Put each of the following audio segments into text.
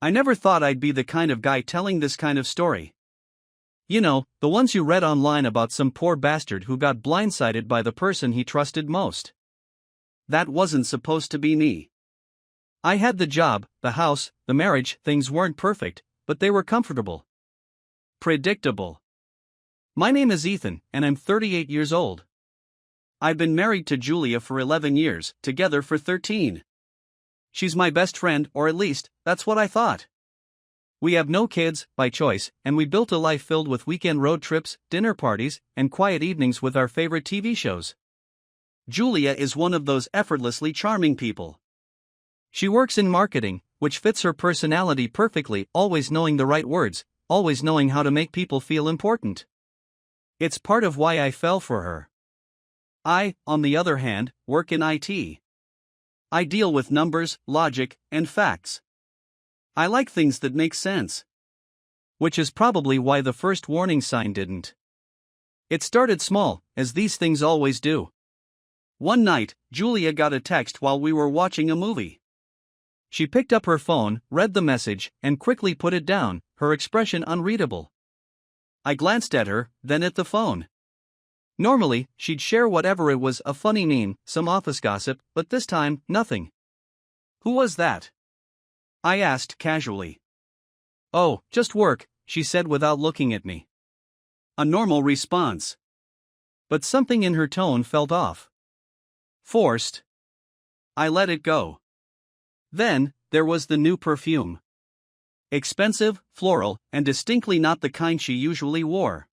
I never thought I'd be the kind of guy telling this kind of story. You know, the ones you read online about some poor bastard who got blindsided by the person he trusted most. That wasn't supposed to be me. I had the job, the house, the marriage. Things weren't perfect, but they were comfortable. Predictable. My name is Ethan, and I'm 38 years old. I've been married to Julia for 11 years, together for 13. She's my best friend, or at least, that's what I thought. We have no kids, by choice, and we built a life filled with weekend road trips, dinner parties, and quiet evenings with our favorite TV shows. Julia is one of those effortlessly charming people. She works in marketing, which fits her personality perfectly, always knowing the right words, always knowing how to make people feel important. It's part of why I fell for her. I, on the other hand, work in IT. I deal with numbers, logic, and facts. I like things that make sense. Which is probably why the first warning sign didn't. It started small, as these things always do. One night, Julia got a text while we were watching a movie. She picked up her phone, read the message, and quickly put it down, her expression unreadable. I glanced at her, then at the phone. Normally, she'd share whatever it was, a funny meme, some office gossip, but this time, nothing. Who was that? I asked casually. Oh, just work, she said without looking at me. A normal response. But something in her tone felt off. Forced. I let it go. Then, there was the new perfume. Expensive, floral, and distinctly not the kind she usually wore.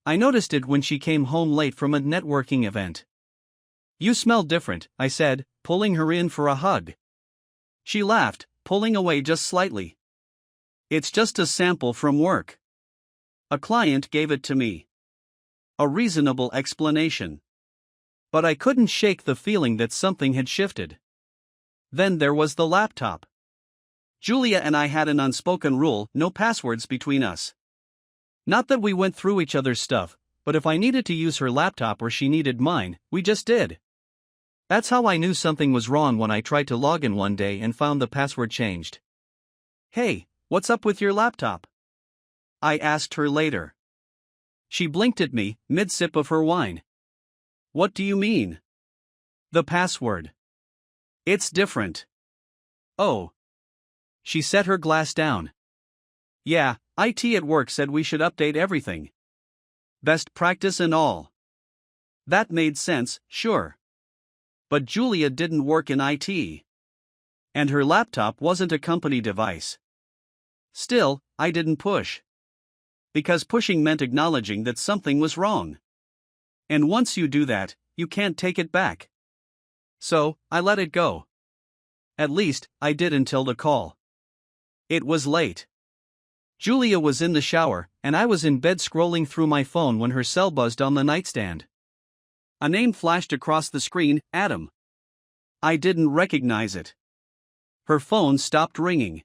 I noticed it when she came home late from a networking event. You smell different, I said, pulling her in for a hug. She laughed, pulling away just slightly. It's just a sample from work. A client gave it to me. A reasonable explanation. But I couldn't shake the feeling that something had shifted. Then there was the laptop. Julia and I had an unspoken rule: no passwords between us. Not that we went through each other's stuff, but if I needed to use her laptop or she needed mine, we just did. That's how I knew something was wrong when I tried to log in one day and found the password changed. Hey, what's up with your laptop? I asked her later. She blinked at me, mid-sip of her wine. What do you mean? The password. It's different. Oh. She set her glass down. Yeah, IT at work said we should update everything. Best practice and all. That made sense, sure. But Julia didn't work in IT. And her laptop wasn't a company device. Still, I didn't push. Because pushing meant acknowledging that something was wrong. And once you do that, you can't take it back. So, I let it go. At least, I did until the call. It was late. Julia was in the shower, and I was in bed scrolling through my phone when her cell buzzed on the nightstand. A name flashed across the screen: Adam. I didn't recognize it. Her phone stopped ringing.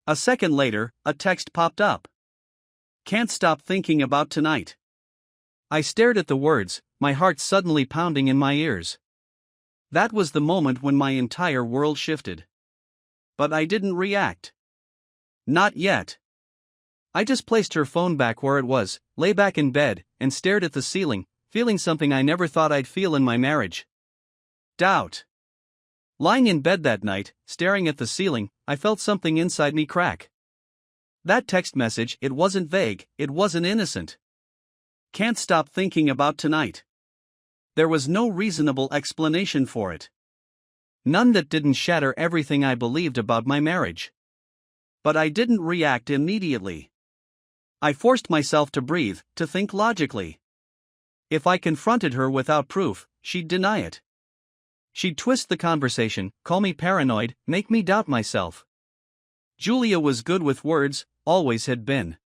A second later, a text popped up. Can't stop thinking about tonight. I stared at the words, my heart suddenly pounding in my ears. That was the moment when my entire world shifted. But I didn't react. Not yet. I just placed her phone back where it was, lay back in bed, and stared at the ceiling, feeling something I never thought I'd feel in my marriage. Doubt. Lying in bed that night, staring at the ceiling, I felt something inside me crack. That text message, it wasn't vague, it wasn't innocent. Can't stop thinking about tonight. There was no reasonable explanation for it. None that didn't shatter everything I believed about my marriage. But I didn't react immediately. I forced myself to breathe, to think logically. If I confronted her without proof, she'd deny it. She'd twist the conversation, call me paranoid, make me doubt myself. Julia was good with words, always had been.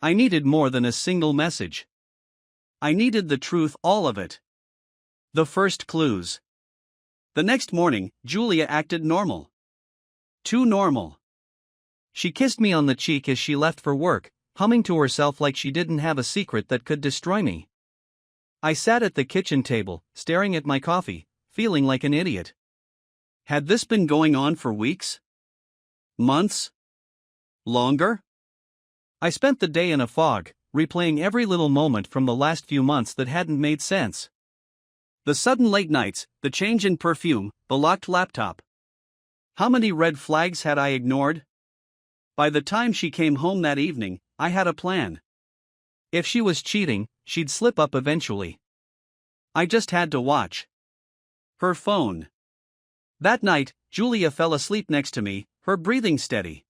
I needed more than a single message. I needed the truth, all of it. The first clues. The next morning, Julia acted normal. Too normal. She kissed me on the cheek as she left for work, humming to herself like she didn't have a secret that could destroy me. I sat at the kitchen table, staring at my coffee, feeling like an idiot. Had this been going on for weeks? Months? Longer? I spent the day in a fog, replaying every little moment from the last few months that hadn't made sense. The sudden late nights, the change in perfume, the locked laptop. How many red flags had I ignored? By the time she came home that evening, I had a plan. If she was cheating, she'd slip up eventually. I just had to watch. Her phone. That night, Julia fell asleep next to me, her breathing steady.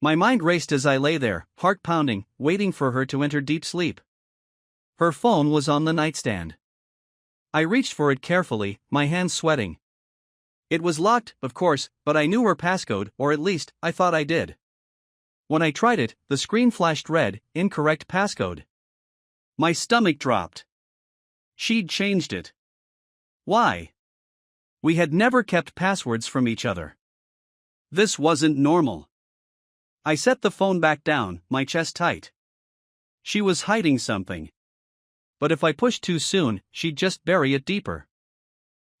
My mind raced as I lay there, heart pounding, waiting for her to enter deep sleep. Her phone was on the nightstand. I reached for it carefully, my hands sweating. It was locked, of course, but I knew her passcode, or at least, I thought I did. When I tried it, the screen flashed red, incorrect passcode. My stomach dropped. She'd changed it. Why? We had never kept passwords from each other. This wasn't normal. I set the phone back down, my chest tight. She was hiding something. But if I pushed too soon, she'd just bury it deeper.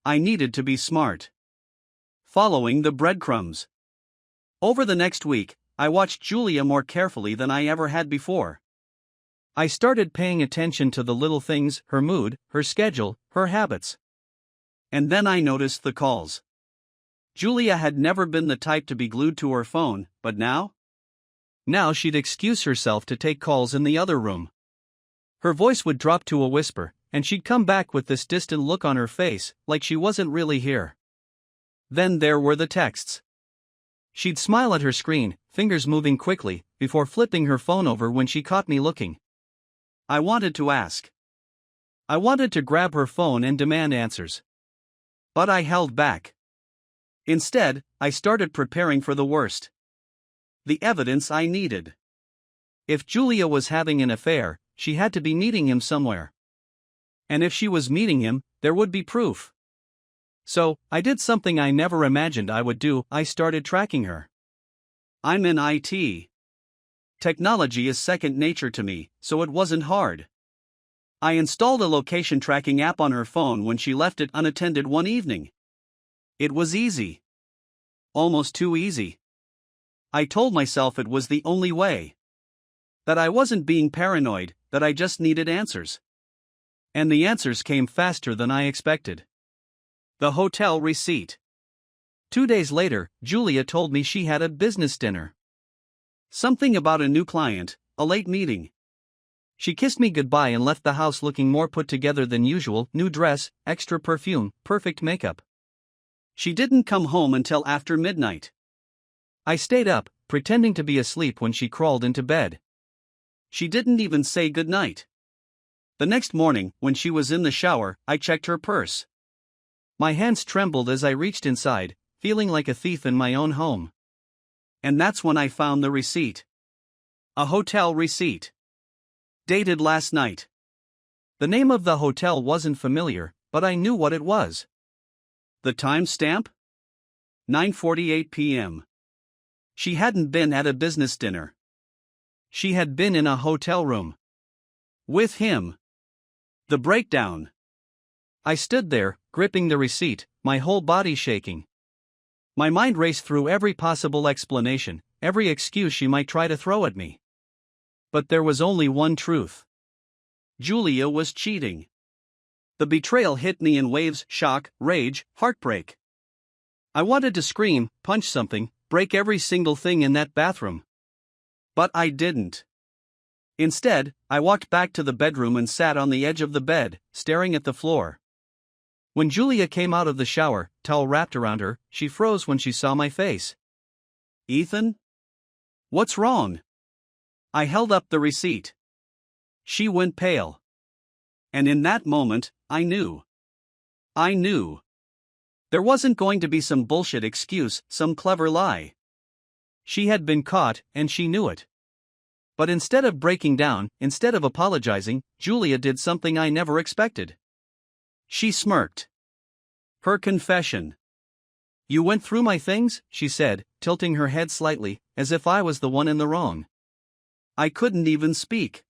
I needed to be smart. Following the breadcrumbs. Over the next week, I watched Julia more carefully than I ever had before. I started paying attention to the little things, her mood, her schedule, her habits. And then I noticed the calls. Julia had never been the type to be glued to her phone, but now? Now she'd excuse herself to take calls in the other room. Her voice would drop to a whisper, and she'd come back with this distant look on her face, like she wasn't really here. Then there were the texts. She'd smile at her screen, fingers moving quickly, before flipping her phone over when she caught me looking. I wanted to ask. I wanted to grab her phone and demand answers. But I held back. Instead, I started preparing for the worst. The evidence I needed. If Julia was having an affair, she had to be meeting him somewhere. And if she was meeting him, there would be proof. So, I did something I never imagined I would do. I started tracking her. I'm in IT. Technology is second nature to me, so it wasn't hard. I installed a location tracking app on her phone when she left it unattended one evening. It was easy. Almost too easy. I told myself it was the only way. That I wasn't being paranoid, that I just needed answers. And the answers came faster than I expected. The hotel receipt. 2 days later, Julia told me she had a business dinner. Something about a new client, a late meeting. She kissed me goodbye and left the house looking more put together than usual, new dress, extra perfume, perfect makeup. She didn't come home until after midnight. I stayed up, pretending to be asleep when she crawled into bed. She didn't even say goodnight. The next morning, when she was in the shower, I checked her purse. My hands trembled as I reached inside, feeling like a thief in my own home. And that's when I found the receipt. A hotel receipt. Dated last night. The name of the hotel wasn't familiar, but I knew what it was. The timestamp? 9:48 p.m. She hadn't been at a business dinner. She had been in a hotel room. With him. The breakdown. I stood there, gripping the receipt, my whole body shaking. My mind raced through every possible explanation, every excuse she might try to throw at me. But there was only one truth. Julia was cheating. The betrayal hit me in waves: shock, rage, heartbreak. I wanted to scream, punch something, break every single thing in that bathroom. But I didn't. Instead, I walked back to the bedroom and sat on the edge of the bed, staring at the floor. When Julia came out of the shower, towel wrapped around her, she froze when she saw my face. Ethan? What's wrong? I held up the receipt. She went pale. And in that moment, I knew. I knew. There wasn't going to be some bullshit excuse, some clever lie. She had been caught, and she knew it. But instead of breaking down, instead of apologizing, Julia did something I never expected. She smirked. Her confession. You went through my things, she said, tilting her head slightly, as if I was the one in the wrong. I couldn't even speak.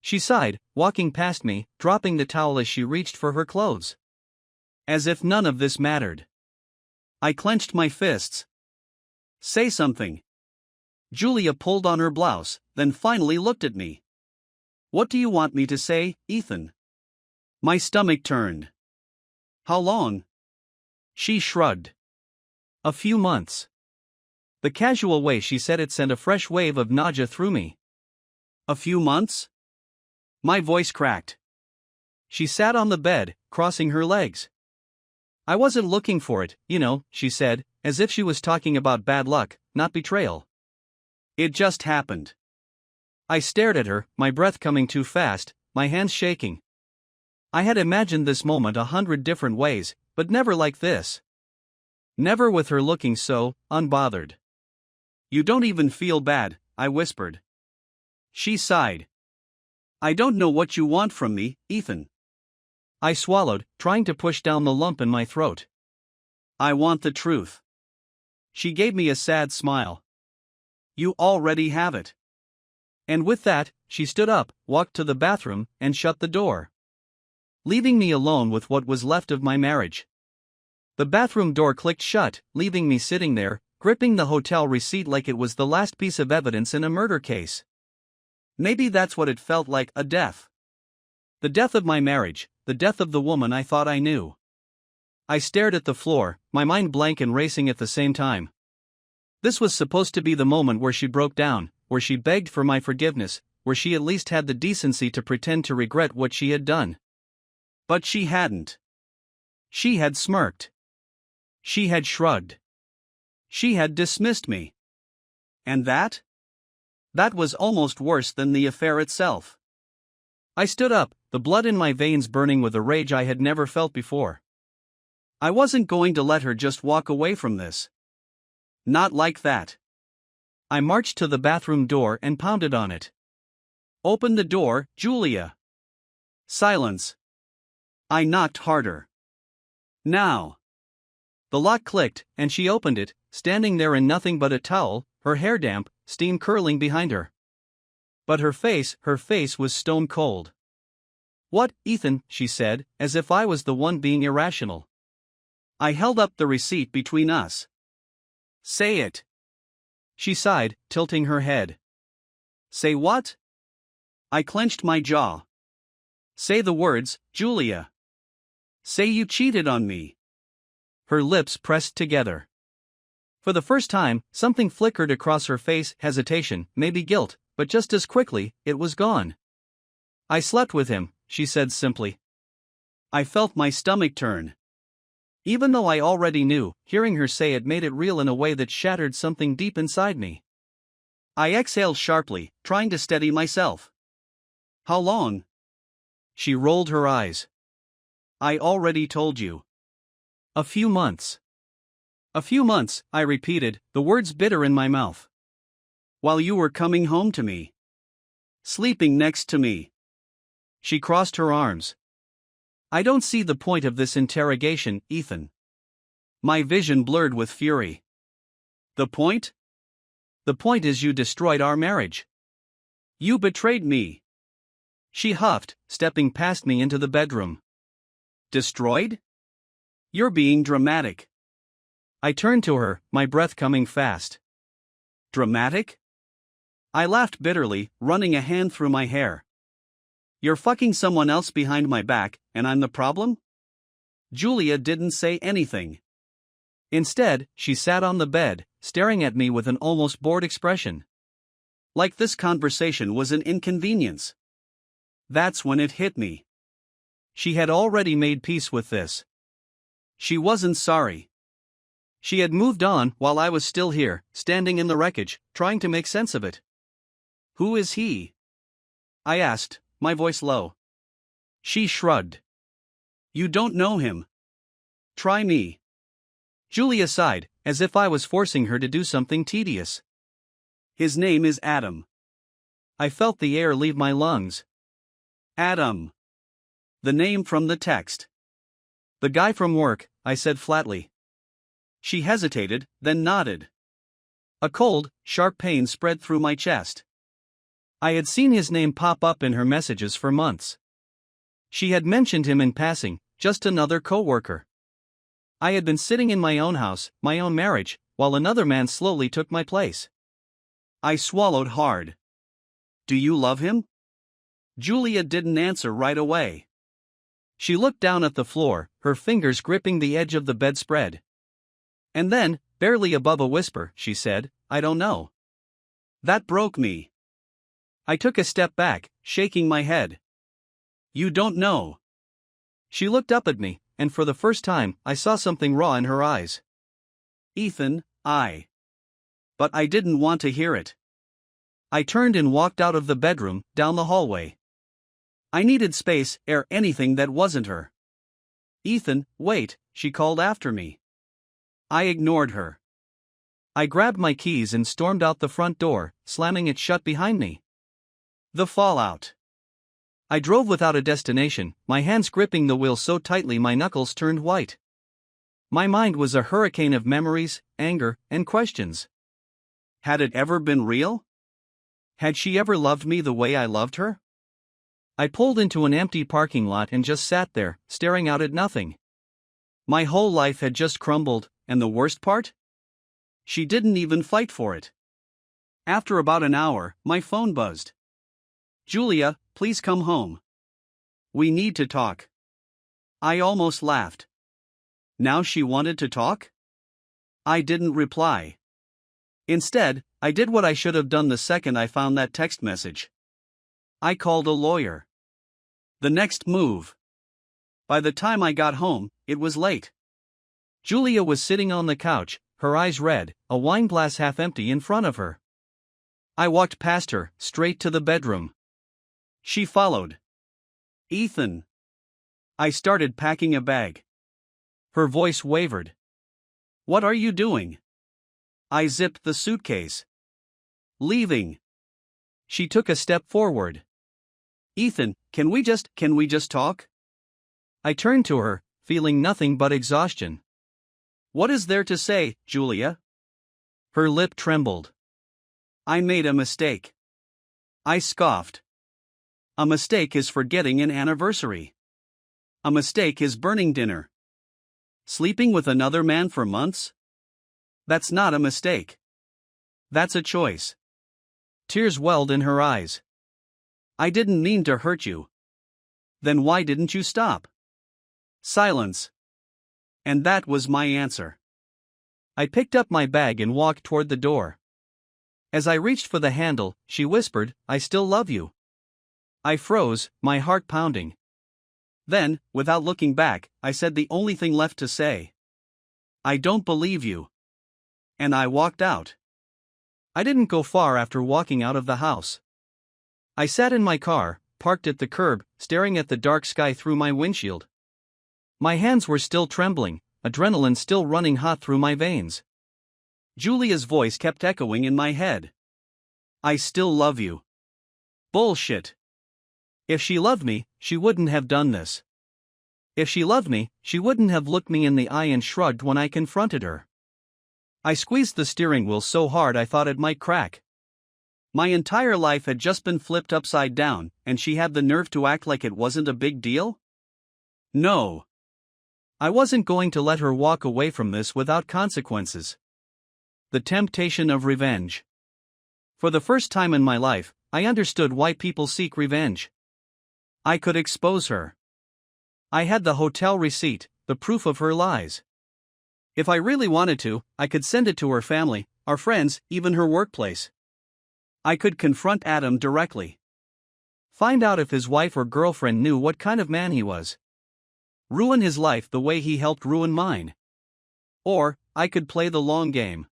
She sighed, walking past me, dropping the towel as she reached for her clothes. As if none of this mattered. I clenched my fists. Say something. Julia pulled on her blouse, then finally looked at me. What do you want me to say, Ethan? My stomach turned. How long? She shrugged. A few months. The casual way she said it sent a fresh wave of nausea through me. A few months? My voice cracked. She sat on the bed, crossing her legs. I wasn't looking for it, she said, as if she was talking about bad luck, not betrayal. It just happened. I stared at her, my breath coming too fast, my hands shaking. I had imagined this moment 100 different ways, but never like this. Never with her looking so unbothered. You don't even feel bad, I whispered. She sighed. I don't know what you want from me, Ethan. I swallowed, trying to push down the lump in my throat. I want the truth. She gave me a sad smile. You already have it. And with that, she stood up, walked to the bathroom, and shut the door, leaving me alone with what was left of my marriage. The bathroom door clicked shut, leaving me sitting there, gripping the hotel receipt like it was the last piece of evidence in a murder case. Maybe that's what it felt like, a death. The death of my marriage, the death of the woman I thought I knew. I stared at the floor, my mind blank and racing at the same time. This was supposed to be the moment where she broke down, where she begged for my forgiveness, where she at least had the decency to pretend to regret what she had done. But she hadn't. She had smirked. She had shrugged. She had dismissed me. And that? That was almost worse than the affair itself. I stood up, the blood in my veins burning with a rage I had never felt before. I wasn't going to let her just walk away from this. Not like that. I marched to the bathroom door and pounded on it. Open the door, Julia. Silence. I knocked harder. Now. The lock clicked, and she opened it, standing there in nothing but a towel, her hair damp, steam curling behind her. But her face was stone cold. What, Ethan, she said, as if I was the one being irrational. I held up the receipt between us. Say it. She sighed, tilting her head. Say what? I clenched my jaw. Say the words, Julia. Say you cheated on me. Her lips pressed together. For the first time, something flickered across her face, hesitation, maybe guilt, but just as quickly, it was gone. I slept with him, she said simply. I felt my stomach turn. Even though I already knew, hearing her say it made it real in a way that shattered something deep inside me. I exhaled sharply, trying to steady myself. How long? She rolled her eyes. I already told you. A few months. A few months, I repeated, the words bitter in my mouth. While you were coming home to me. Sleeping next to me. She crossed her arms. I don't see the point of this interrogation, Ethan. My vision blurred with fury. The point? The point is you destroyed our marriage. You betrayed me. She huffed, stepping past me into the bedroom. Destroyed? You're being dramatic. I turned to her, my breath coming fast. Dramatic? I laughed bitterly, running a hand through my hair. You're fucking someone else behind my back, and I'm the problem? Julia didn't say anything. Instead, she sat on the bed, staring at me with an almost bored expression. Like this conversation was an inconvenience. That's when it hit me. She had already made peace with this. She wasn't sorry. She had moved on while I was still here, standing in the wreckage, trying to make sense of it. Who is he? I asked, my voice low. She shrugged. You don't know him. Try me. Julia sighed, as if I was forcing her to do something tedious. His name is Adam. I felt the air leave my lungs. Adam. The name from the text. The guy from work, I said flatly. She hesitated, then nodded. A cold, sharp pain spread through my chest. I had seen his name pop up in her messages for months. She had mentioned him in passing, just another co-worker. I had been sitting in my own house, my own marriage, while another man slowly took my place. I swallowed hard. Do you love him? Julia didn't answer right away. She looked down at the floor, her fingers gripping the edge of the bedspread. And then, barely above a whisper, she said, I don't know. That broke me. I took a step back, shaking my head. You don't know. She looked up at me, and for the first time, I saw something raw in her eyes. Ethan, But I didn't want to hear it. I turned and walked out of the bedroom, down the hallway. I needed space, air, anything that wasn't her. Ethan, wait, she called after me. I ignored her. I grabbed my keys and stormed out the front door, slamming it shut behind me. The fallout. I drove without a destination, my hands gripping the wheel so tightly my knuckles turned white. My mind was a hurricane of memories, anger, and questions. Had it ever been real? Had she ever loved me the way I loved her? I pulled into an empty parking lot and just sat there, staring out at nothing. My whole life had just crumbled, and the worst part? She didn't even fight for it. After about an hour, my phone buzzed. Julia, please come home. We need to talk. I almost laughed. Now she wanted to talk? I didn't reply. Instead, I did what I should have done the second I found that text message. I called a lawyer. The next move. By the time I got home, it was late. Julia was sitting on the couch, her eyes red, a wine glass half empty in front of her. I walked past her, straight to the bedroom. She followed. Ethan. I started packing a bag. Her voice wavered. What are you doing? I zipped the suitcase. Leaving. She took a step forward. Ethan, can we just talk? I turned to her, feeling nothing but exhaustion. What is there to say, Julia? Her lip trembled. I made a mistake. I scoffed. A mistake is forgetting an anniversary. A mistake is burning dinner. Sleeping with another man for months? That's not a mistake. That's a choice. Tears welled in her eyes. I didn't mean to hurt you. Then why didn't you stop? Silence. And that was my answer. I picked up my bag and walked toward the door. As I reached for the handle, she whispered, I still love you. I froze, my heart pounding. Then, without looking back, I said the only thing left to say. I don't believe you. And I walked out. I didn't go far after walking out of the house. I sat in my car, parked at the curb, staring at the dark sky through my windshield. My hands were still trembling, adrenaline still running hot through my veins. Julia's voice kept echoing in my head. I still love you. Bullshit. If she loved me, she wouldn't have done this. If she loved me, she wouldn't have looked me in the eye and shrugged when I confronted her. I squeezed the steering wheel so hard I thought it might crack. My entire life had just been flipped upside down, and she had the nerve to act like it wasn't a big deal? No. I wasn't going to let her walk away from this without consequences. The temptation of revenge. For the first time in my life, I understood why people seek revenge. I could expose her. I had the hotel receipt, the proof of her lies. If I really wanted to, I could send it to her family, our friends, even her workplace. I could confront Adam directly. Find out if his wife or girlfriend knew what kind of man he was. Ruin his life the way he helped ruin mine. Or, I could play the long game.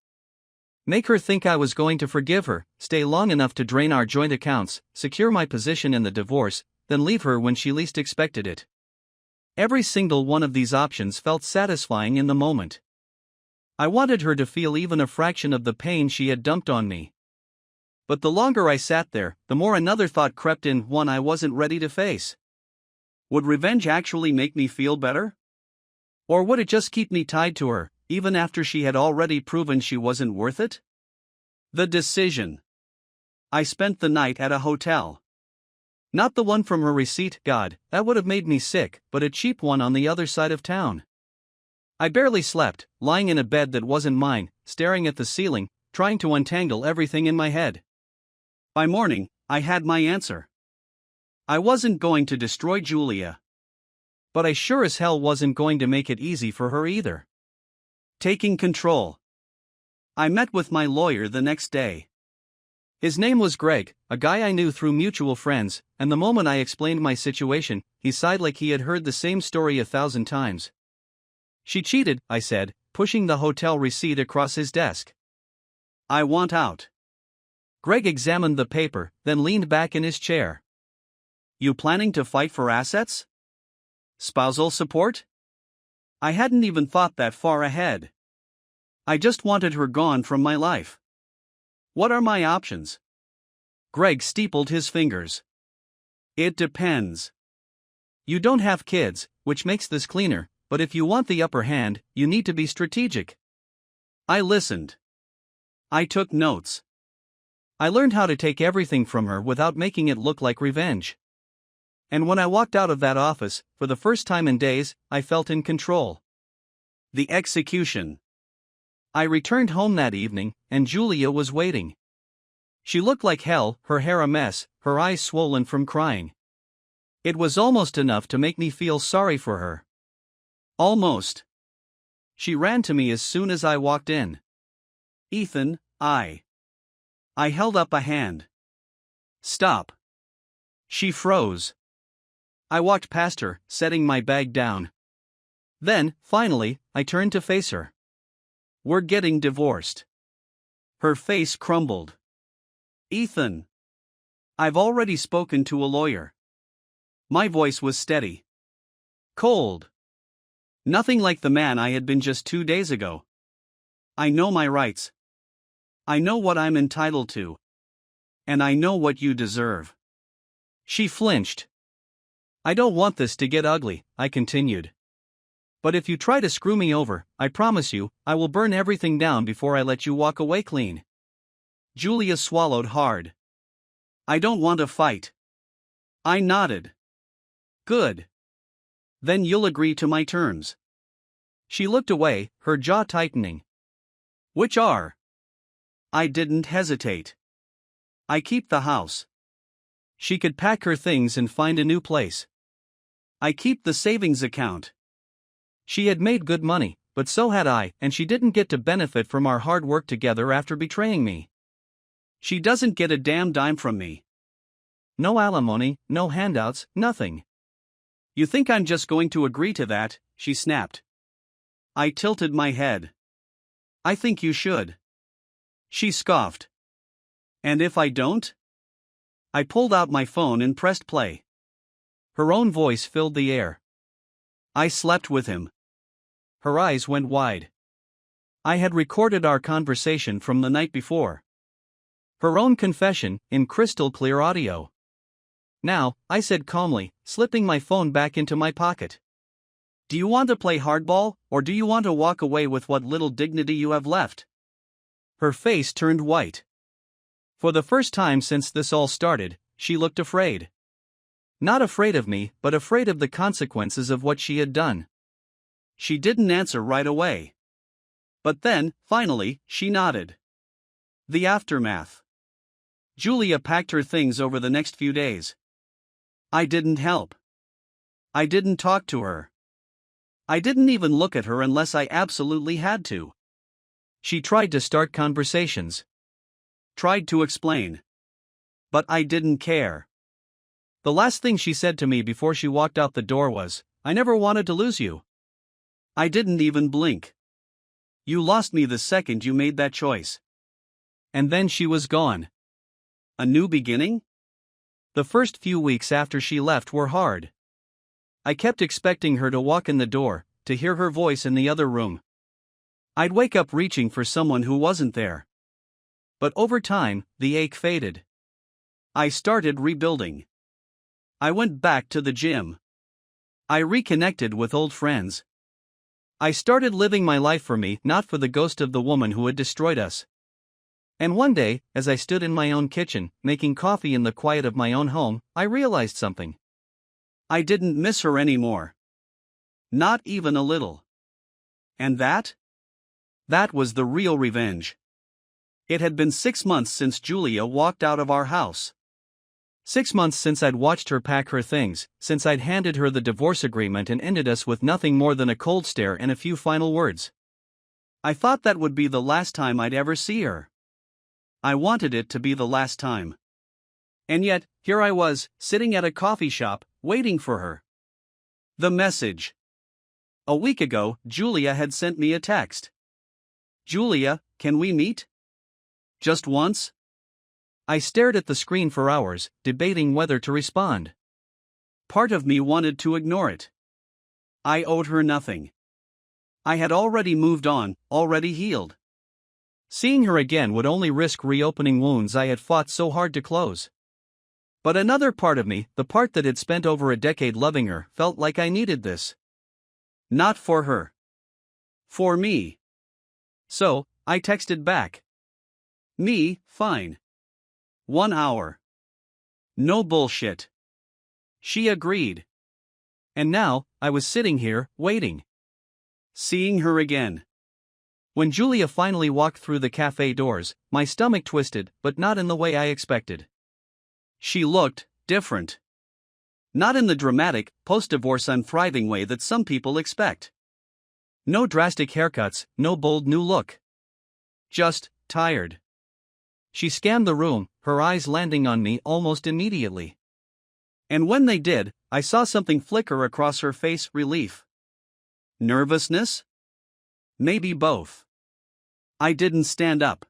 Make her think I was going to forgive her, stay long enough to drain our joint accounts, secure my position in the divorce, then leave her when she least expected it. Every single one of these options felt satisfying in the moment. I wanted her to feel even a fraction of the pain she had dumped on me. But the longer I sat there, the more another thought crept in, one I wasn't ready to face. Would revenge actually make me feel better? Or would it just keep me tied to her, even after she had already proven she wasn't worth it? The decision. I spent the night at a hotel. Not the one from her receipt, God, that would have made me sick, but a cheap one on the other side of town. I barely slept, lying in a bed that wasn't mine, staring at the ceiling, trying to untangle everything in my head. By morning, I had my answer. I wasn't going to destroy Julia. But I sure as hell wasn't going to make it easy for her either. Taking control. I met with my lawyer the next day. His name was Greg, a guy I knew through mutual friends, and the moment I explained my situation, he sighed like he had heard the same story 1,000 times. She cheated, I said, pushing the hotel receipt across his desk. I want out. Greg examined the paper, then leaned back in his chair. You planning to fight for assets? Spousal support? I hadn't even thought that far ahead. I just wanted her gone from my life. What are my options? Greg steepled his fingers. It depends. You don't have kids, which makes this cleaner, but if you want the upper hand, you need to be strategic. I listened. I took notes. I learned how to take everything from her without making it look like revenge. And when I walked out of that office, for the first time in days, I felt in control. The execution. I returned home that evening, and Julia was waiting. She looked like hell, her hair a mess, her eyes swollen from crying. It was almost enough to make me feel sorry for her. Almost. She ran to me as soon as I walked in. Ethan, I held up a hand. Stop. She froze. I walked past her, setting my bag down. Then, finally, I turned to face her. We're getting divorced. Her face crumbled. Ethan. I've already spoken to a lawyer. My voice was steady. Cold. Nothing like the man I had been just 2 days ago. I know my rights. I know what I'm entitled to. And I know what you deserve. She flinched. I don't want this to get ugly, I continued. But if you try to screw me over, I promise you, I will burn everything down before I let you walk away clean. Julia swallowed hard. I don't want a fight. I nodded. Good. Then you'll agree to my terms. She looked away, her jaw tightening. Which are? I didn't hesitate. I keep the house. She could pack her things and find a new place. I keep the savings account. She had made good money, but so had I, and she didn't get to benefit from our hard work together after betraying me. She doesn't get a damn dime from me. No alimony, no handouts, nothing. You think I'm just going to agree to that? She snapped. I tilted my head. I think you should. She scoffed. And if I don't? I pulled out my phone and pressed play. Her own voice filled the air. I slept with him. Her eyes went wide. I had recorded our conversation from the night before. Her own confession, in crystal clear audio. Now, I said calmly, slipping my phone back into my pocket. Do you want to play hardball, or do you want to walk away with what little dignity you have left? Her face turned white. For the first time since this all started, she looked afraid. Not afraid of me, but afraid of the consequences of what she had done. She didn't answer right away. But then, finally, she nodded. The aftermath. Julia packed her things over the next few days. I didn't help. I didn't talk to her. I didn't even look at her unless I absolutely had to. She tried to start conversations. Tried to explain. But I didn't care. The last thing she said to me before she walked out the door was, I never wanted to lose you. I didn't even blink. You lost me the second you made that choice. And then she was gone. A new beginning? The first few weeks after she left were hard. I kept expecting her to walk in the door, to hear her voice in the other room. I'd wake up reaching for someone who wasn't there. But over time, the ache faded. I started rebuilding. I went back to the gym. I reconnected with old friends. I started living my life for me, not for the ghost of the woman who had destroyed us. And one day, as I stood in my own kitchen, making coffee in the quiet of my own home, I realized something. I didn't miss her anymore. Not even a little. And that? That was the real revenge. It had been 6 months since Julia walked out of our house. 6 months since I'd watched her pack her things, since I'd handed her the divorce agreement and ended us with nothing more than a cold stare and a few final words. I thought that would be the last time I'd ever see her. I wanted it to be the last time. And yet, here I was, sitting at a coffee shop, waiting for her. The message. A week ago, Julia had sent me a text. "Julia, can we meet? Just once?" I stared at the screen for hours, debating whether to respond. Part of me wanted to ignore it. I owed her nothing. I had already moved on, already healed. Seeing her again would only risk reopening wounds I had fought so hard to close. But another part of me, the part that had spent over a decade loving her, felt like I needed this. Not for her. For me. So, I texted back. Me, fine. 1 hour. No bullshit. She agreed. And now, I was sitting here, waiting. Seeing her again. When Julia finally walked through the cafe doors, my stomach twisted, but not in the way I expected. She looked different. Not in the dramatic, post-divorce unthriving way that some people expect. No drastic haircuts, no bold new look. Just tired. She scanned the room, her eyes landing on me almost immediately. And when they did, I saw something flicker across her face: relief. Nervousness? Maybe both. I didn't stand up.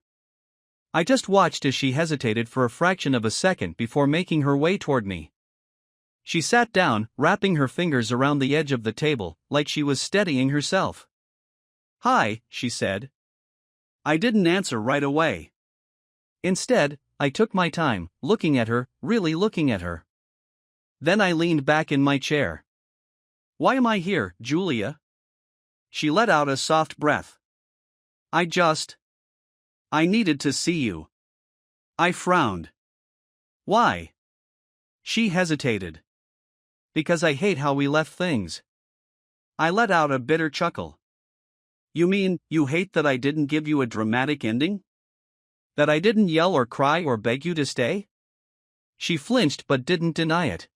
I just watched as she hesitated for a fraction of a second before making her way toward me. She sat down, wrapping her fingers around the edge of the table, like she was steadying herself. "Hi," she said. I didn't answer right away. Instead, I took my time, looking at her, really looking at her. Then I leaned back in my chair. "Why am I here, Julia?" She let out a soft breath. I needed to see you." I frowned. "Why?" She hesitated. "Because I hate how we left things." I let out a bitter chuckle. "You mean, you hate that I didn't give you a dramatic ending? That I didn't yell or cry or beg you to stay?" She flinched but didn't deny it.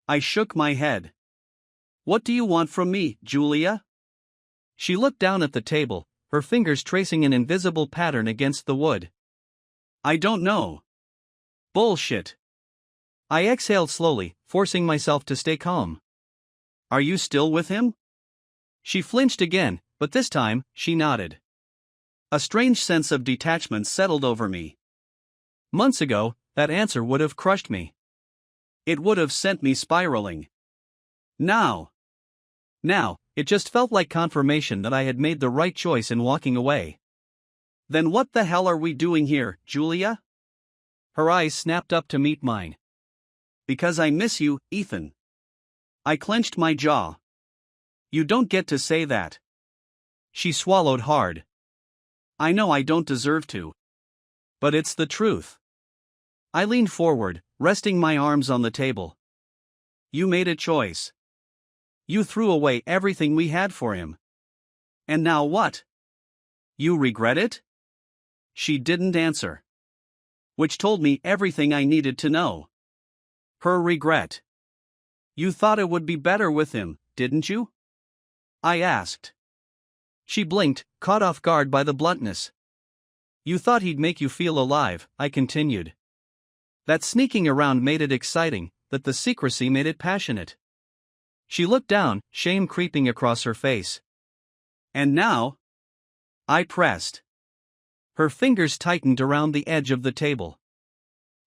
I shook my head. "What do you want from me, Julia?" She looked down at the table, her fingers tracing an invisible pattern against the wood. "I don't know." "Bullshit." I exhaled slowly, forcing myself to stay calm. "Are you still with him?" She flinched again, but this time, she nodded. A strange sense of detachment settled over me. Months ago, that answer would have crushed me. It would have sent me spiraling. Now, it just felt like confirmation that I had made the right choice in walking away. "Then what the hell are we doing here, Julia?" Her eyes snapped up to meet mine. "Because I miss you, Ethan." I clenched my jaw. "You don't get to say that." She swallowed hard. "I know I don't deserve to. But it's the truth." I leaned forward, resting my arms on the table. "You made a choice. You threw away everything we had for him. And now what? You regret it?" She didn't answer. Which told me everything I needed to know. Her regret. "You thought it would be better with him, didn't you?" I asked. She blinked, caught off guard by the bluntness. "You thought he'd make you feel alive," I continued. "That sneaking around made it exciting, that the secrecy made it passionate." She looked down, shame creeping across her face. "And now?" I pressed. Her fingers tightened around the edge of the table.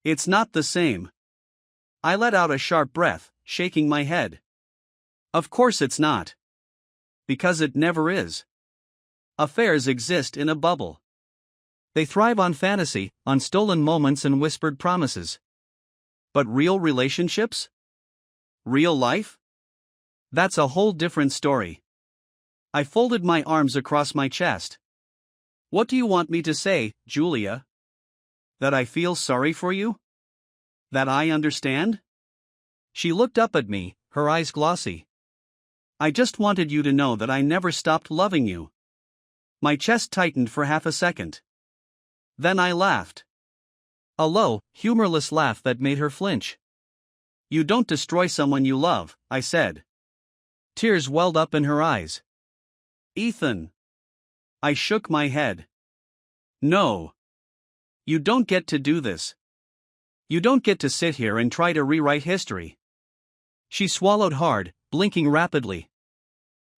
"It's not the same." I let out a sharp breath, shaking my head. "Of course it's not. Because it never is. Affairs exist in a bubble. They thrive on fantasy, on stolen moments and whispered promises. But real relationships? Real life? That's a whole different story." I folded my arms across my chest. "What do you want me to say, Julia? That I feel sorry for you? That I understand?" She looked up at me, her eyes glossy. I just wanted you to know that I never stopped loving you. My chest tightened for half a second. Then I laughed. A low, humorless laugh that made her flinch. You don't destroy someone you love, I said. Tears welled up in her eyes. Ethan. I shook my head. No. You don't get to do this. You don't get to sit here and try to rewrite history. She swallowed hard, blinking rapidly.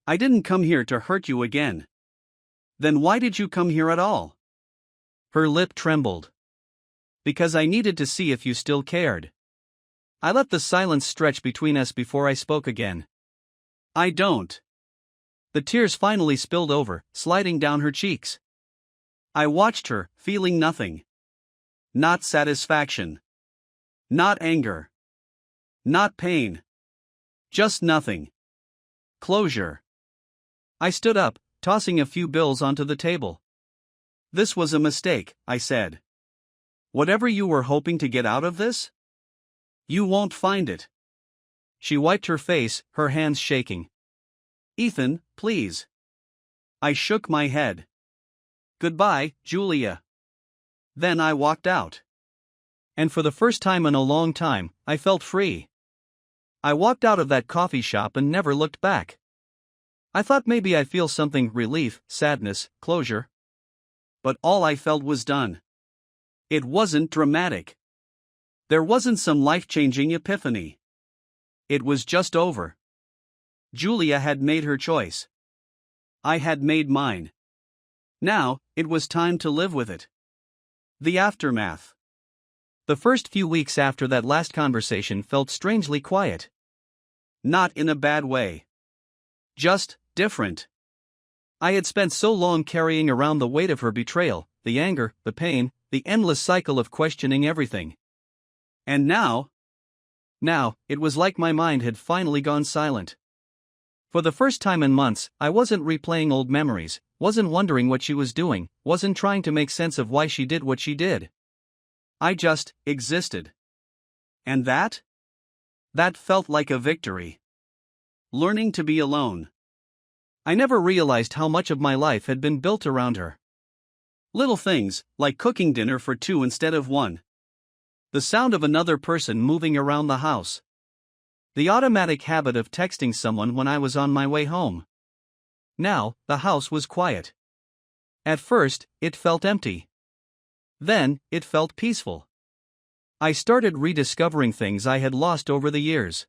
I didn't come here to hurt you again. Then why did you come here at all? Her lip trembled. Because I needed to see if you still cared. I let the silence stretch between us before I spoke again. I don't. The tears finally spilled over, sliding down her cheeks. I watched her, feeling nothing. Not satisfaction. Not anger. Not pain. Just nothing. Closure. I stood up, tossing a few bills onto the table. This was a mistake, I said. Whatever you were hoping to get out of this? You won't find it. She wiped her face, her hands shaking. Ethan, please. I shook my head. Goodbye, Julia. Then I walked out. And for the first time in a long time, I felt free. I walked out of that coffee shop and never looked back. I thought maybe I'd feel something, relief, sadness, closure. But all I felt was done. It wasn't dramatic. There wasn't some life-changing epiphany. It was just over. Julia had made her choice. I had made mine. Now, it was time to live with it. The aftermath. The first few weeks after that last conversation felt strangely quiet. Not in a bad way. Just different. I had spent so long carrying around the weight of her betrayal, the anger, the pain, the endless cycle of questioning everything. And now, it was like my mind had finally gone silent. For the first time in months, I wasn't replaying old memories, wasn't wondering what she was doing, wasn't trying to make sense of why she did what she did. I just existed. And that? That felt like a victory. Learning to be alone. I never realized how much of my life had been built around her. Little things, like cooking dinner for two instead of one. The sound of another person moving around the house. The automatic habit of texting someone when I was on my way home. Now, the house was quiet. At first, it felt empty. Then, it felt peaceful. I started rediscovering things I had lost over the years.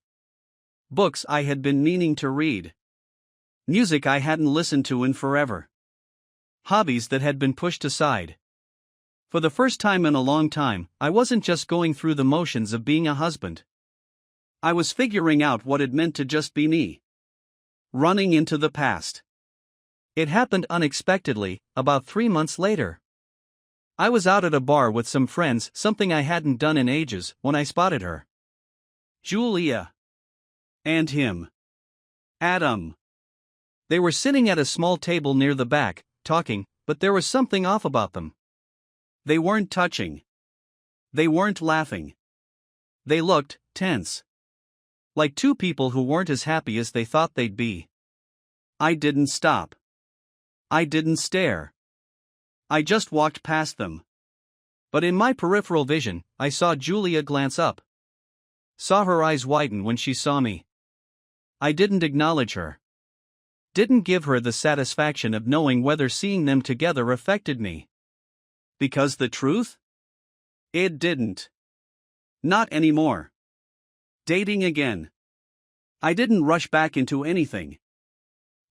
Books I had been meaning to read. Music I hadn't listened to in forever. Hobbies that had been pushed aside. For the first time in a long time, I wasn't just going through the motions of being a husband. I was figuring out what it meant to just be me. Running into the past. It happened unexpectedly, about 3 months later. I was out at a bar with some friends, something I hadn't done in ages, when I spotted her. Julia. And him. Adam. They were sitting at a small table near the back, talking, but there was something off about them. They weren't touching. They weren't laughing. They looked tense. Like two people who weren't as happy as they thought they'd be. I didn't stop. I didn't stare. I just walked past them. But in my peripheral vision, I saw Julia glance up. Saw her eyes widen when she saw me. I didn't acknowledge her. Didn't give her the satisfaction of knowing whether seeing them together affected me. Because the truth? It didn't. Not anymore. Dating again. I didn't rush back into anything.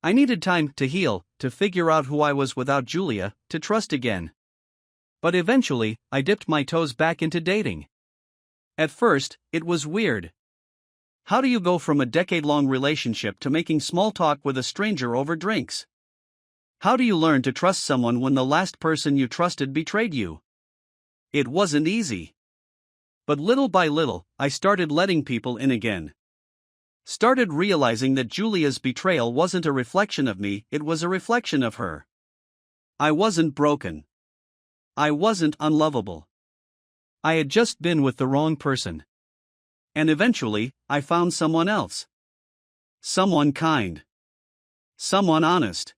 I needed time to heal, to figure out who I was without Julia, to trust again. But eventually, I dipped my toes back into dating. At first, it was weird. How do you go from a decade-long relationship to making small talk with a stranger over drinks? How do you learn to trust someone when the last person you trusted betrayed you? It wasn't easy. But little by little, I started letting people in again. Started realizing that Julia's betrayal wasn't a reflection of me, it was a reflection of her. I wasn't broken. I wasn't unlovable. I had just been with the wrong person. And eventually, I found someone else. Someone kind. Someone honest.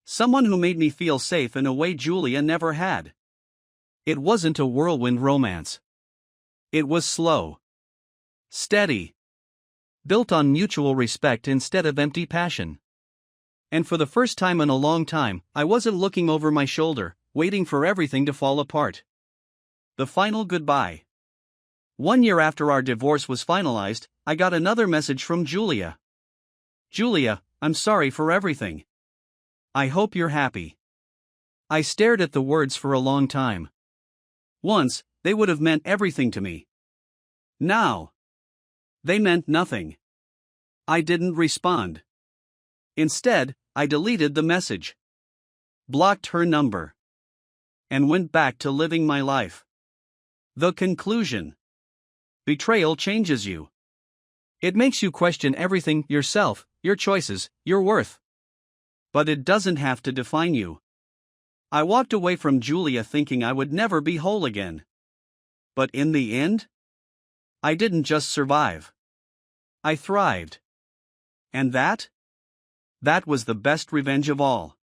Someone who made me feel safe in a way Julia never had. It wasn't a whirlwind romance. It was slow. Steady. Built on mutual respect instead of empty passion. And for the first time in a long time, I wasn't looking over my shoulder, waiting for everything to fall apart. The final goodbye. 1 year after our divorce was finalized, I got another message from Julia. Julia, I'm sorry for everything. I hope you're happy. I stared at the words for a long time. Once, they would have meant everything to me. Now, they meant nothing. I didn't respond. Instead, I deleted the message. Blocked her number. And went back to living my life. The conclusion. Betrayal changes you. It makes you question everything: yourself, your choices, your worth. But it doesn't have to define you. I walked away from Julia thinking I would never be whole again. But in the end, I didn't just survive. I thrived. And that was the best revenge of all.